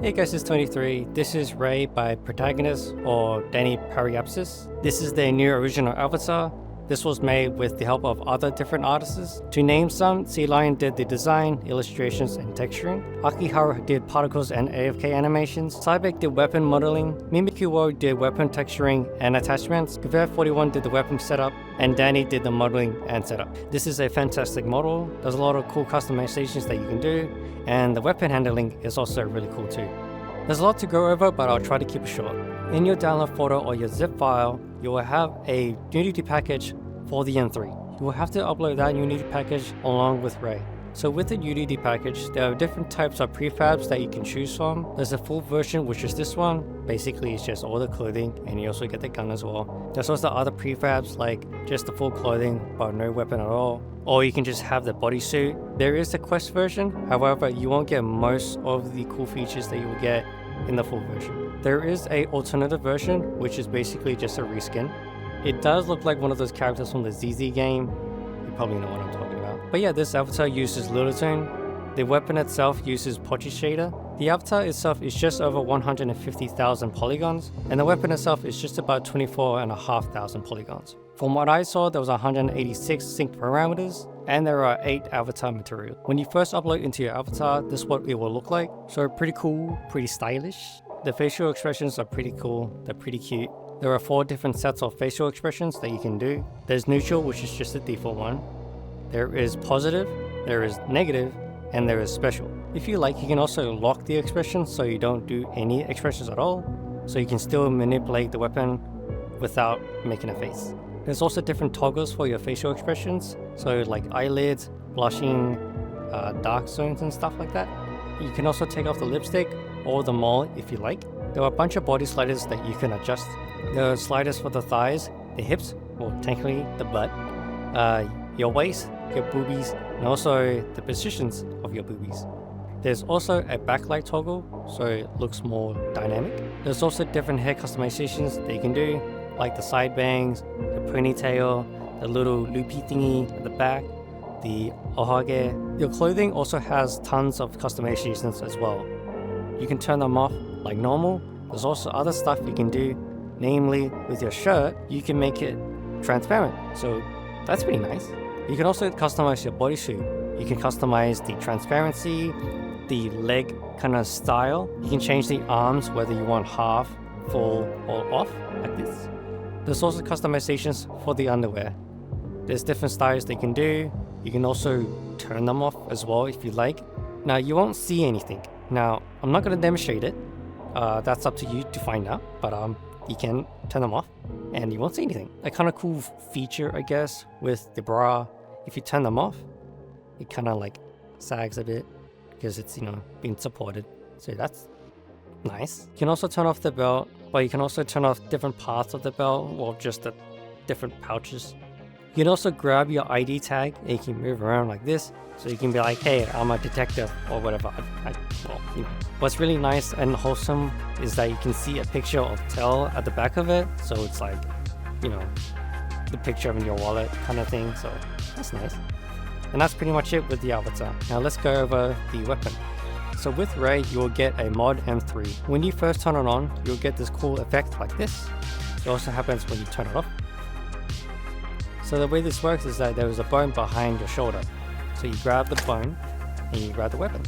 Hey guys, it's 23. This is Ray by Protagonist or Danny Pariapsis. This is their new original avatar. This was made with the help of other different artists. To name some, Sea Lion did the design, illustrations, and texturing. Akiharu did particles and AFK animations. Cybeck did weapon modeling. QUhyeon did weapon texturing and attachments. QUhyeon did the weapon setup. And Danny did the modeling and setup. This is a fantastic model. There's a lot of cool customizations that you can do. And the weapon handling is also really cool too. There's a lot to go over, but I'll try to keep it short. In your download folder or your zip file, you will have a Unity package for the M3. You will have to upload that Unity package along with Ray. So with the Unity package, there are different types of prefabs that you can choose from. There's a full version, which is this one. Basically, it's just all the clothing, and you also get the gun as well. There's also other prefabs, like just the full clothing, but no weapon at all. Or you can just have the bodysuit. There is a quest version, however, you won't get most of the cool features that you will get in the full version. There is a alternative version, which is basically just a reskin. It does look like one of those characters from the ZZ game. You probably know what I'm talking about. But yeah, this avatar uses Littletone. The weapon itself uses Pochi Shader. The avatar itself is just over 150,000 polygons, and the weapon itself is just about 24,500 polygons. From what I saw, there was 186 synced parameters, and there are 8 avatar materials. When you first upload into your avatar, this is what it will look like. So pretty cool, pretty stylish. The facial expressions are pretty cool, they're pretty cute. There are 4 different sets of facial expressions that you can do. There's neutral, which is just the default one. There is positive, there is negative, and there is special. If you like, you can also lock the expression so you don't do any expressions at all, so you can still manipulate the weapon without making a face. There's also different toggles for your facial expressions, so like eyelids, blushing, dark zones and stuff like that. You can also take off the lipstick or the mole if you like. There are a bunch of body sliders that you can adjust. There are sliders for the thighs, the hips, well technically the butt, your waist, your boobies, and also the positions of your boobies. There's also a backlight toggle, so it looks more dynamic. There's also different hair customizations that you can do, like the side bangs, the ponytail, the little loopy thingy at the back, the ohage. Your clothing also has tons of customizations as well. You can turn them off like normal. There's also other stuff you can do, namely with your shirt, you can make it transparent, so that's pretty nice. You can also customize your bodysuit. You can customize the transparency, the leg kind of style. You can change the arms, whether you want half, full, or off, like this. There's also customizations for the underwear. There's different styles they can do. You can also turn them off as well if you like. Now, you won't see anything. Now, I'm not going to demonstrate it. That's up to you to find out, but you can turn them off and you won't see anything. A kind of cool feature, I guess, with the bra, if you turn them off, it kind of like sags a bit because it's, being supported. So that's nice. You can also turn off the belt, but you can also turn off different parts of the belt or just the different pouches. You can also grab your ID tag and you can move around like this. So you can be like, hey, I'm a detective or whatever. What's really nice and wholesome is that you can see a picture of Tell at the back of it. So it's like, the picture in your wallet kind of thing. So that's nice. And that's pretty much it with the avatar. Now let's go over the weapon. So with Ray, you will get a mod M3. When you first turn it on, you'll get this cool effect like this. It also happens when you turn it off. So the way this works is that there is a bone behind your shoulder. So you grab the bone and you grab the weapon.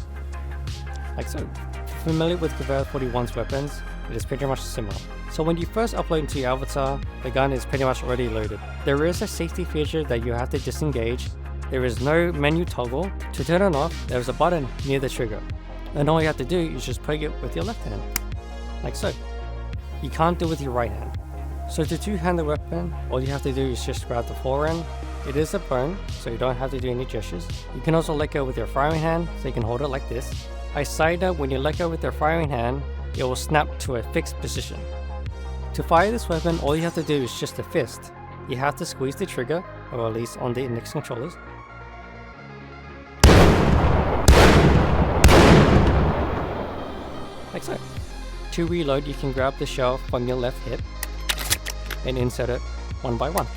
Like so. If you're familiar with QUhyeon's weapons, it is pretty much similar. So when you first upload into your avatar, the gun is pretty much already loaded. There is a safety feature that you have to disengage. There is no menu toggle. To turn it off, there is a button near the trigger. And all you have to do is just poke it with your left hand. Like so. You can't do it with your right hand. So to two-hand the weapon, all you have to do is just grab the forend. It is a bone, so you don't have to do any gestures. You can also let go with your firing hand, so you can hold it like this. I side that when you let go with your firing hand, it will snap to a fixed position. To fire this weapon, all you have to do is just a fist. You have to squeeze the trigger, or at least on the index controllers. Like so. To reload, you can grab the shell from your left hip and insert it one by one.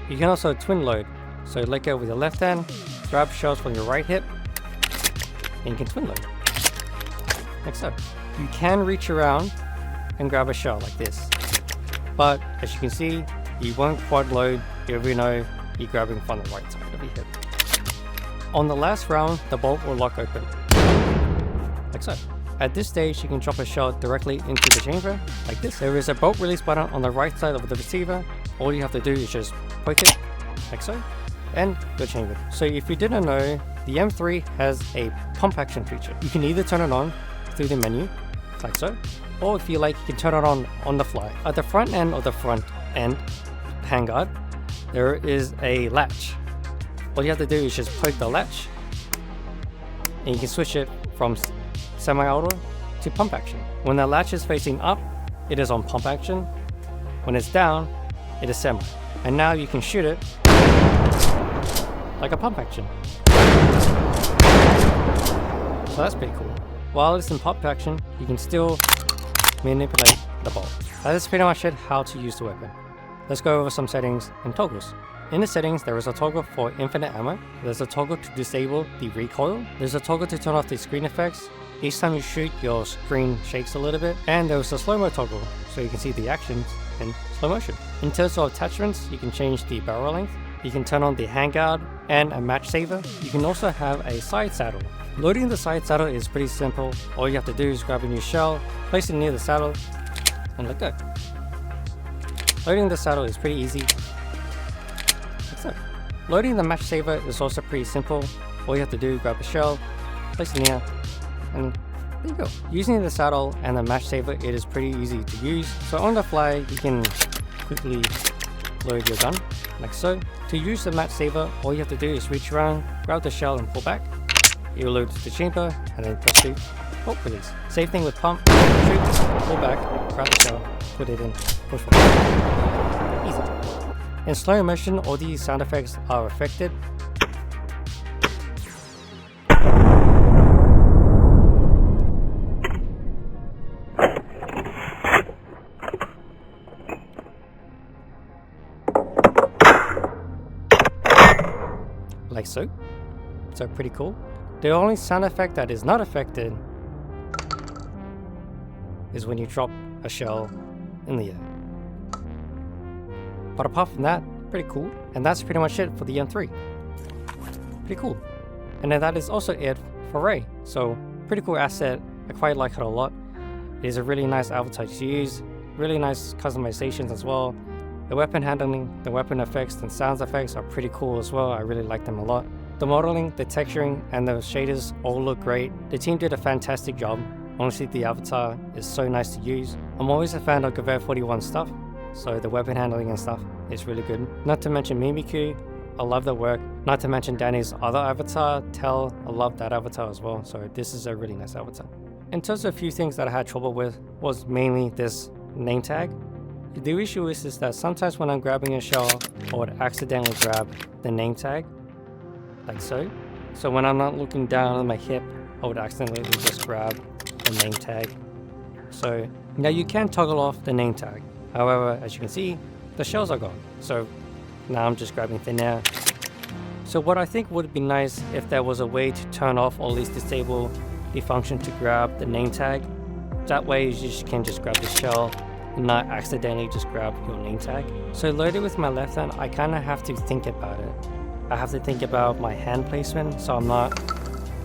You can also twin load, so let go with your left hand, grab shells from your right hip, and you can twin load. like so. You can reach around and grab a shell like this, but as you can see, you won't quad load even though you're grabbing from the right side of your hip. On the last round, the bolt will lock open, like so. At this stage, you can drop a shell directly into the chamber, like this. There is a bolt release button on the right side of the receiver. All you have to do is just poke it, like so, and your chamber. So if you didn't know, the M3 has a pump action feature. You can either turn it on through the menu, like so, or if you like, you can turn it on the fly. At the front end of the front end handguard, there is a latch. All you have to do is just poke the latch, and you can switch it from semi-auto to pump action. When the latch is facing up, it is on pump action. When it's down, it is semi. And now you can shoot it like a pump action. So that's pretty cool. While it's in pump action, you can still manipulate the bolt. That is pretty much it how to use the weapon. Let's go over some settings and toggles. In the settings, there is a toggle for infinite ammo. There's a toggle to disable the recoil. There's a toggle to turn off the screen effects. Each time you shoot, your screen shakes a little bit. And there's a slow-mo toggle, so you can see the actions in slow motion. In terms of attachments, you can change the barrel length. You can turn on the handguard and a match saver. You can also have a side saddle. Loading the side saddle is pretty simple. All you have to do is grab a new shell, place it near the saddle, and let go. Loading the saddle is pretty easy. Like so. Loading the match saver is also pretty simple. All you have to do is grab a shell, place it near, and there you go. Using the saddle and the match saver, it is pretty easy to use. So on the fly, you can quickly load your gun, like so. To use the match saver, all you have to do is reach around, grab the shell and pull back. It will load the chamber and then press the bolt release. Same thing with pump, shoot, pull back, grab the shell, put it in, push forward. Easy. In slow motion, all these sound effects are affected. Like so. So pretty cool. The only sound effect that is not affected is when you drop a shell in the air. But apart from that, pretty cool. And that's pretty much it for the M3. Pretty cool. And then that is also it for Ray. So pretty cool asset. I quite like it a lot. It is a really nice avatar to use. Really nice customizations as well. The weapon handling, the weapon effects and sound effects are pretty cool as well. I really like them a lot. The modeling, the texturing, and the shaders all look great. The team did a fantastic job. Honestly, the avatar is so nice to use. I'm always a fan of QUhyeon 41 stuff, so the weapon handling and stuff is really good. Not to mention Mimiku, I love their work. Not to mention Danny's other avatar, Tell, I love that avatar as well, so this is a really nice avatar. In terms of a few things that I had trouble with was mainly this name tag. The issue is that sometimes when I'm grabbing a shell, I would accidentally grab the name tag, like so. So when I'm not looking down on my hip, I would accidentally just grab the name tag. So now you can toggle off the name tag. However, as you can see, the shells are gone. So now I'm just grabbing thin air. So what I think would be nice if there was a way to turn off or at least disable the function to grab the name tag. That way you just can just grab the shell and not accidentally just grab your name tag. So loaded with my left hand, I kind of have to think about it. I have to think about my hand placement so I'm not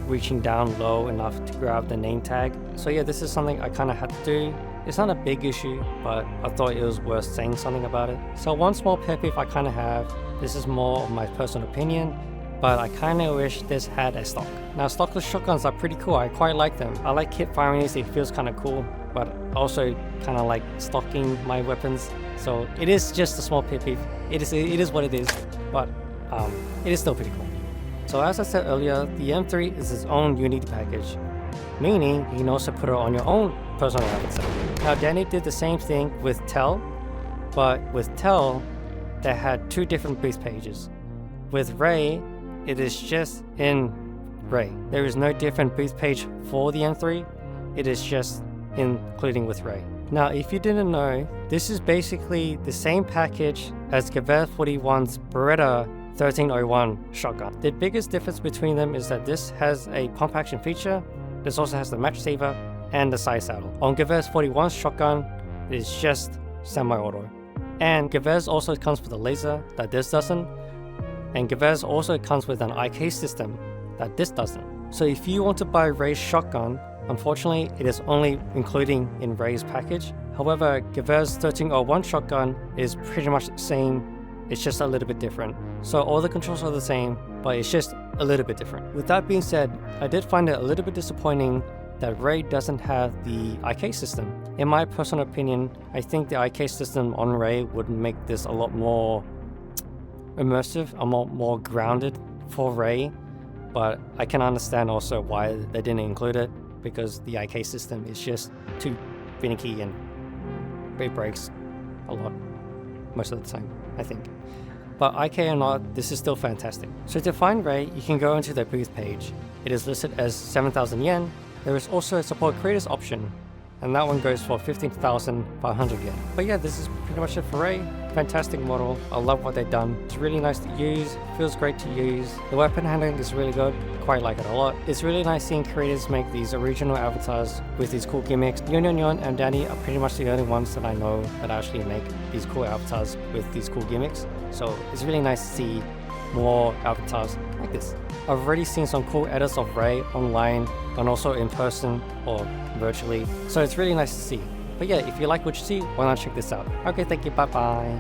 reaching down low enough to grab the name tag. So yeah, this is something I kind of had to do. It's not a big issue, but I thought it was worth saying something about it. So one small pet peeve I kind of have, this is more of my personal opinion, but I kind of wish this had a stock. Now stockless shotguns are pretty cool, I quite like them. I like hip firing these, it feels kind of cool, but also kind of like stocking my weapons. So it is just a small pet peeve. It is what it is, but it is still pretty cool. So as I said earlier, the M3 is its own Unity package, meaning you can also put it on your own personal avatar. Now Danny did the same thing with Tell, but with Tell, they had two different boost pages. With Ray, it is just in Ray. There is no different boost page for the M3, it is just including with Ray. Now if you didn't know, this is basically the same package as QUhyeon 41's Beretta 1301 shotgun. The biggest difference between them is that this has a pump action feature, this also has the match saver, and the side saddle. On QUhyeon's 41 shotgun, it is just semi-auto. And QUhyeon's also comes with a laser that this doesn't, and QUhyeon's also comes with an IK system that this doesn't. So if you want to buy Ray's shotgun, unfortunately it is only including in Ray's package. However, QUhyeon's 1301 shotgun is pretty much the same, it's just a little bit different. So all the controls are the same, but it's just a little bit different. With that being said, I did find it a little bit disappointing that Ray doesn't have the IK system. In my personal opinion, I think the IK system on Ray would make this a lot more immersive, a lot more grounded for Ray, but I can understand also why they didn't include it, because the IK system is just too finicky and it breaks a lot most of the time, I think. But IK or not, this is still fantastic. So to find Ray, you can go into their booth page. It is listed as 7,000 yen. There is also a support creators option, and that one goes for 15,500 yen. But yeah, this is pretty much it for Ray. Fantastic model. I love what they've done. It's really nice to use, feels great to use. The weapon handling is really good. Quite like it a lot. It's really nice seeing creators make these original avatars with these cool gimmicks. QUhyeon and Danny are pretty much the only ones that I know that actually make these cool avatars with these cool gimmicks. So it's really nice to see more avatars like this. I've already seen some cool edits of Ray online and also in person or virtually, so it's really nice to see. But yeah, if you like what you see, why not check this out. Okay, thank you, bye bye.